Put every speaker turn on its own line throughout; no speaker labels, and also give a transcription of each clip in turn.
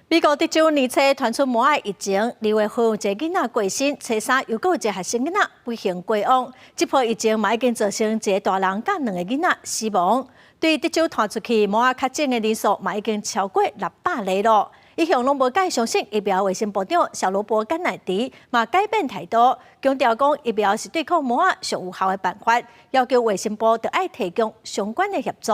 美国德州年初传出魔癌疫情，2月份有一个囡仔过身，初3又有一个学生囡仔不幸过亡。这波疫情嘛已经造成一个大人甲2个囡仔死亡。对德州传出去魔癌确诊的人数嘛已经超过600例咯。一向拢无介相信疫苗，卫生部长小罗伯甘乃迪嘛改变态度，强调讲疫苗是对抗魔癌上有效的办法，要求卫生部就要提供相关的协助。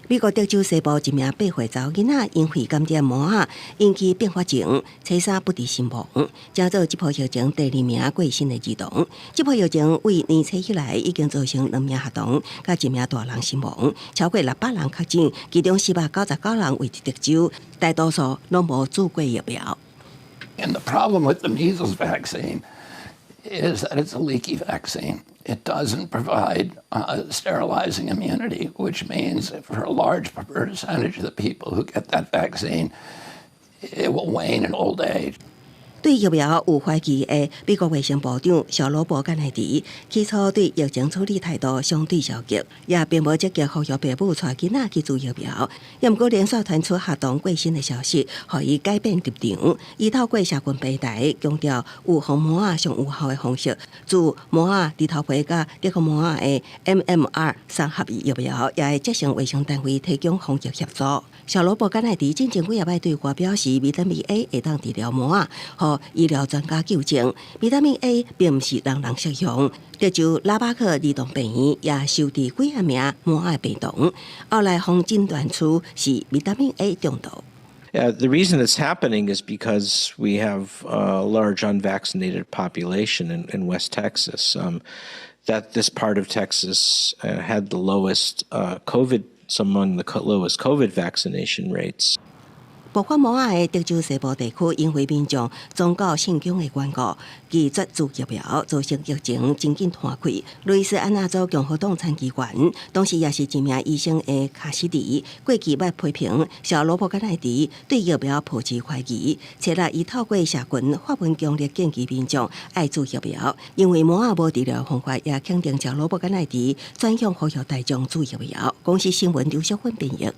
美国德州西部一名8岁查某囡仔因肺感染魔癌引起并发症，初3不治身亡，正做这波疫情第2名过身的儿童。这波疫情为年初以来已经造成2名学童甲1名大人身亡，超过600人确诊，其中499人为德州，大多数拢无注过疫苗。
And the problem with the measles vaccine is that it's a leaky vaccine. It doesn't provide sterilizing immunity, which means for a large percentage of the people who get that vaccine, it will wane in old age.
对疫苗有怀疑的美国卫生部长小罗伯甘乃迪起初对疫情处理态度相对消极，也并无积极呼吁父母带囡仔去注疫苗。不过连续传出学童过身的消息，予伊改变立场。伊透过社群平台强调预防魔癌上有效的方式，自魔癌、猪头皮甲德国魔癌的 MMR 3合一疫苗，也会接受卫生单位提供防疫协助。小罗伯甘乃迪进前几摆对外表示，维他命 A 会当治疗魔癌，和医疗专家纠正，维他命 A 并不是人人适用。德州拉巴克儿童病院也收治几啊名魔癌病童，后来方诊断出是维他命 A 中毒。
The reason it's happening is because we have a large unvaccinated population in West Texas. That this part of Texas had the lowest among the lowest COVID vaccination rates.
爆发魔癌的德州西部地区，因为民众宗教信仰的缘故，拒绝注疫苗，造成疫情真紧摊开。路易斯安那州共和党参议员，同时也是一名医生的卡西迪，过去捌批评小罗伯甘乃迪对疫苗抱持怀疑，且来伊透过社群发文强烈建议民众爱注疫苗，因为魔癌无治疗方法，也肯定小罗伯甘乃迪转向呼吁大众注疫苗。公司新闻刘淑芬编译。